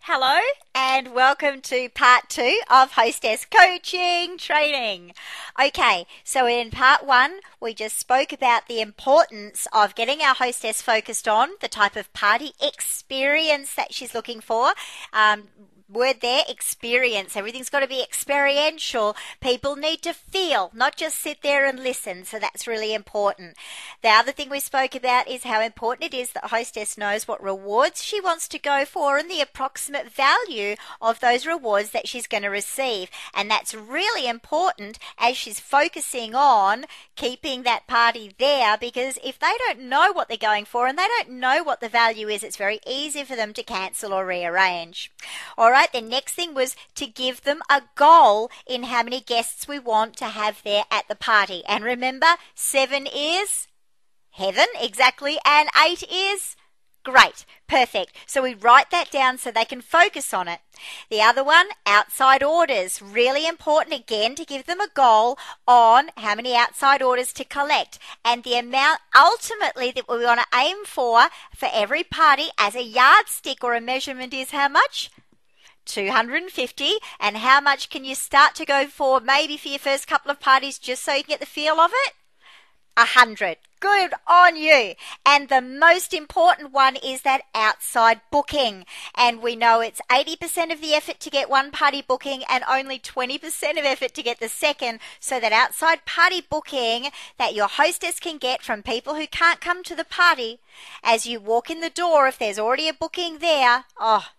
Hello and welcome to part 2 of Hostess Coaching Training. Okay, so in part 1 we just spoke about the importance of getting our hostess focused on the type of party experience that she's looking for. Word there, experience. Everything's got to be experiential. People need to feel, not just sit there and listen. So that's really important. The other thing we spoke about is how important it is that hostess knows what rewards she wants to go for and the approximate value of those rewards that she's going to receive. And that's really important as she's focusing on keeping that party there, because if they don't know what they're going for and they don't know what the value is, it's very easy for them to cancel or rearrange. All right, the next thing was to give them a goal in how many guests we want to have there at the party. And remember, 7 is heaven, exactly, and 8 is great, perfect. So we write that down so they can focus on it. The other one, outside orders, really important again to give them a goal on how many outside orders to collect, and the amount ultimately that we want to aim for every party as a yardstick or a measurement is how much? 250. And how much can you start to go for maybe for your first couple of parties just so you can get the feel of it? 100. Good on you. And the most important one is that outside booking. And we know it's 80% of the effort to get one party booking and only 20% of effort to get the second. So that outside party booking that your hostess can get from people who can't come to the party, as you walk in the door, if there's already a booking there,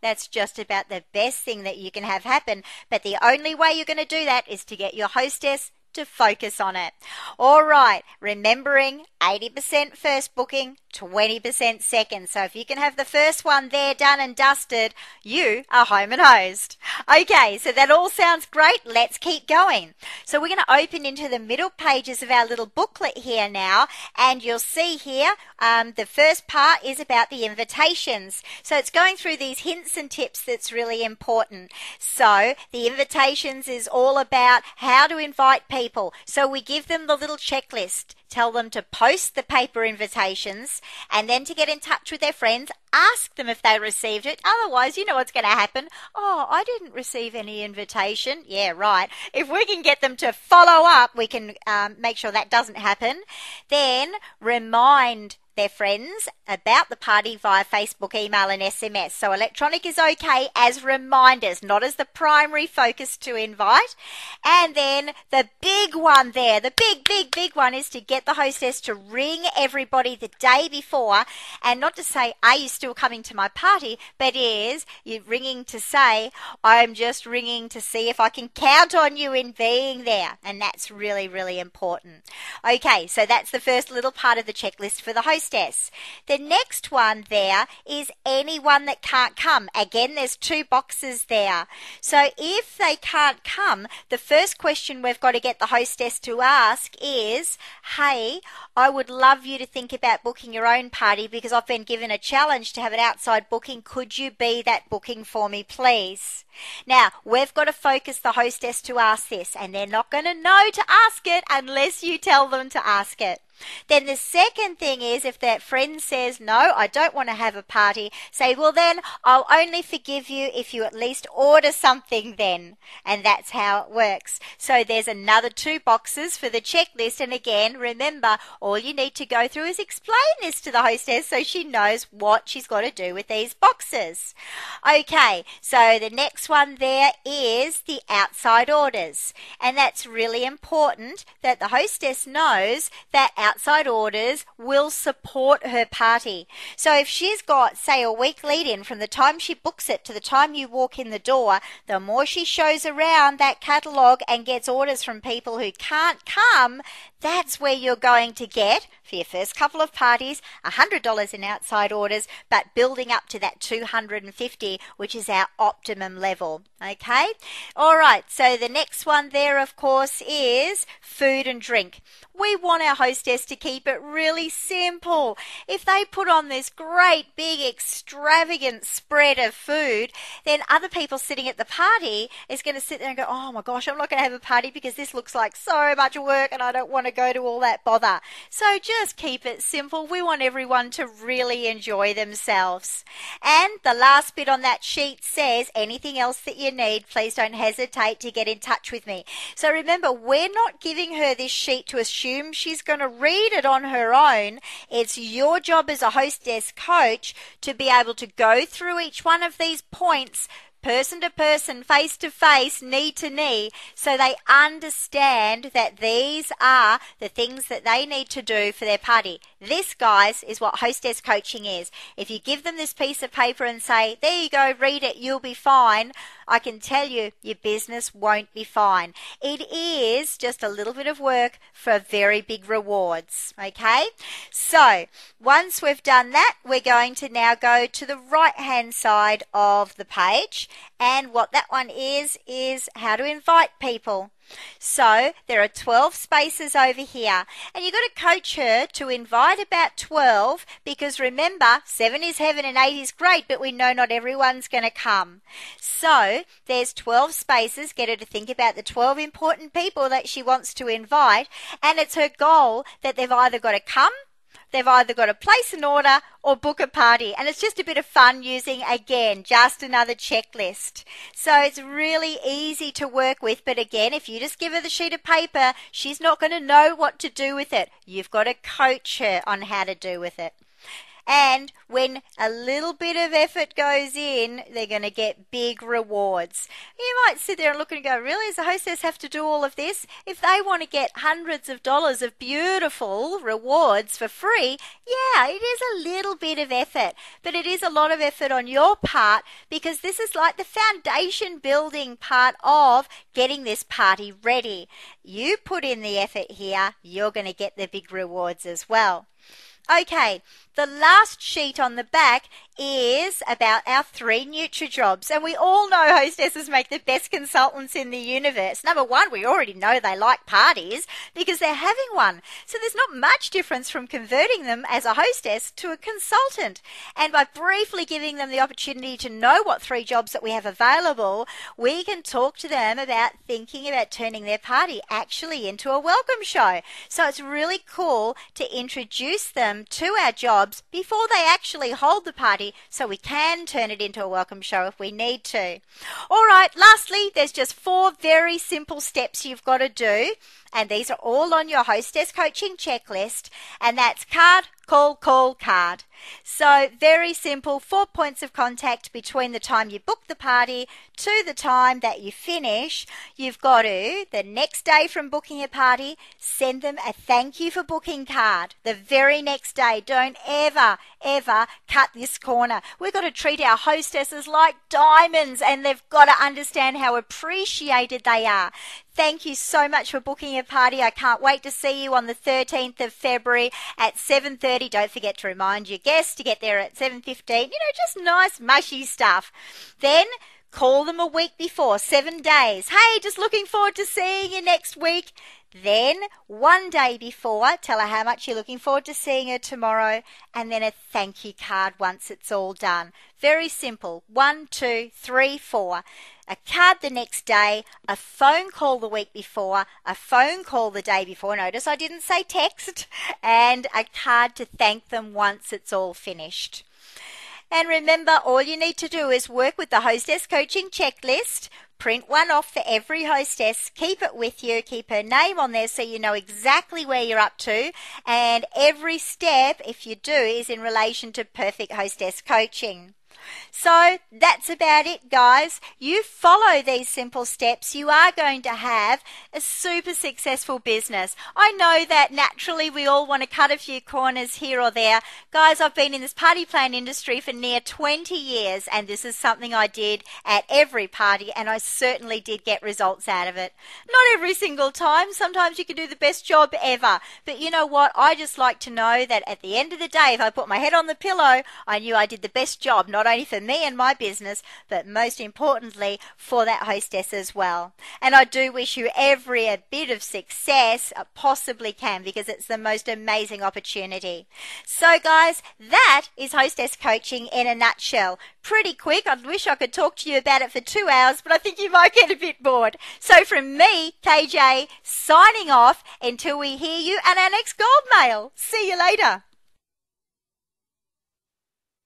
that's just about the best thing that you can have happen. But the only way you're going to do that is to get your hostess to focus on it. All right, remembering 80% first booking, 20% second. So if you can have the first one there done and dusted, you are home and hosed. Okay, so that all sounds great. Let's keep going. So we're going to open into the middle pages of our little booklet here now, and you'll see here the first part is about the invitations. So it's going through these hints and tips that's really important. So the invitations is all about how to invite people. So we give them the little checklist. Tell them to post the paper invitations and then to get in touch with their friends. Ask them if they received it. Otherwise, you know what's going to happen. Oh, I didn't receive any invitation. Yeah, right. If we can get them to follow up, we can make sure that doesn't happen. Then remind their friends about the party via Facebook, email and SMS. So electronic is okay as reminders, not as the primary focus to invite. And then the big one there, the big one is to get the hostess to ring everybody the day before, and not to say, are you still coming to my party, but is you ringing to say, I'm just ringing to see if I can count on you in being there. And that's really, really important. Okay, so that's the first little part of the checklist for the hostess. The next one there is anyone that can't come. Again, there's 2 boxes there. So if they can't come, the first question we've got to get the hostess to ask is, hey, I would love you to think about booking your own party because I've been given a challenge to have an outside booking. Could you be that booking for me, please? Now, we've got to focus the hostess to ask this, and they're not going to know to ask it unless you tell them to ask it. Then the second thing is, if that friend says, no, I don't want to have a party, say, well then, I'll only forgive you if you at least order something then. And that's how it works. So there's another 2 boxes for the checklist. And again, remember, all you need to go through is explain this to the hostess so she knows what she's got to do with these boxes. Okay, so the next one there is the outside orders. And that's really important that the hostess knows that outside orders will support her party. So if she's got, say, a week lead in from the time she books it to the time you walk in the door, the more she shows around that catalogue and gets orders from people who can't come, that's where you're going to get, for your first couple of parties, $100 in outside orders, but building up to that $250, which is our optimum level. Okay? All right, so the next one there, of course, is food and drink. We want our hostess to keep it really simple. If they put on this great, big, extravagant spread of food, then other people sitting at the party is going to sit there and go, oh my gosh, I'm not going to have a party because this looks like so much work and I don't want to go to all that bother. So just just keep it simple. We want everyone to really enjoy themselves. And the last bit on that sheet says, anything else that you need, please don't hesitate to get in touch with me. So remember, we're not giving her this sheet to assume she's going to read it on her own. It's your job as a hostess coach to be able to go through each one of these points person to person, face to face, knee to knee, so they understand that these are the things that they need to do for their party. This, guys, is what hostess coaching is. If you give them this piece of paper and say, there you go, read it, you'll be fine, I can tell you, your business won't be fine. It is just a little bit of work for very big rewards, okay? So, once we've done that, we're going to now go to the right-hand side of the page, and what that one is how to invite people. So there are 12 spaces over here, and you've got to coach her to invite about 12, because remember, 7 is heaven and 8 is great, but we know not everyone's going to come. So there's 12 spaces. Get her to think about the 12 important people that she wants to invite, and it's her goal that they've either got to come, they've either got to place an order or book a party. And it's just a bit of fun using, again, just another checklist. So it's really easy to work with. But again, if you just give her the sheet of paper, she's not going to know what to do with it. You've got to coach her on how to do with it. And when a little bit of effort goes in, they're going to get big rewards. You might sit there and look and go, really, does a hostess have to do all of this? If they want to get hundreds of dollars of beautiful rewards for free, yeah, it is a little bit of effort. But it is a lot of effort on your part, because this is like the foundation building part of getting this party ready. You put in the effort here, you're going to get the big rewards as well. Okay, the last sheet on the back is about our 3 Nutri jobs. And we all know hostesses make the best consultants in the universe. Number one, we already know they like parties because they're having one. So there's not much difference from converting them as a hostess to a consultant. And by briefly giving them the opportunity to know what 3 jobs that we have available, we can talk to them about thinking about turning their party actually into a welcome show. So it's really cool to introduce them to our jobs before they actually hold the party, so we can turn it into a welcome show if we need to. All right, lastly, there's just 4 very simple steps you've got to do, and these are all on your hostess coaching checklist, and that's card, call, card. So very simple, 4 points of contact between the time you book the party to the time that you finish. You've got to, the next day from booking a party, send them a thank you for booking card. The very next day. Don't ever cut this corner. We've got to treat our hostesses like diamonds, and they've got to understand how appreciated they are. Thank you so much for booking a party. I can't wait to see you on the 13th of February at 7:30. Don't forget to remind your guests to get there at 7:15. Just nice, mushy stuff. Then call them a week before, 7 days. Hey, just looking forward to seeing you next week. Then 1 day before, tell her how much you're looking forward to seeing her tomorrow, and then a thank you card once it's all done. Very simple. 1, 2, 3, 4. A card the next day, a phone call the week before, a phone call the day before. Notice I didn't say text. And a card to thank them once it's all finished. And remember, all you need to do is work with the Hostess Coaching Checklist. Print one off for every hostess, keep it with you, keep her name on there so you know exactly where you're up to, and every step, if you do, is in relation to perfect hostess coaching. So that's about it, guys. You follow these simple steps, you are going to have a super successful business. I know that naturally we all want to cut a few corners here or there. Guys, I've been in this party plan industry for near 20 years, and this is something I did at every party, and I certainly did get results out of it. Not every single time. Sometimes you can do the best job ever. But you know what? I just like to know that at the end of the day, if I put my head on the pillow, I knew I did the best job, not only only for me and my business, but most importantly for that hostess as well. And I do wish you every bit of success I possibly can, because it's the most amazing opportunity. So guys, that is Hostess Coaching in a nutshell. Pretty quick. I wish I could talk to you about it for 2 hours, but I think you might get a bit bored. So from me, KJ, signing off until we hear you at our next gold mail. See you later.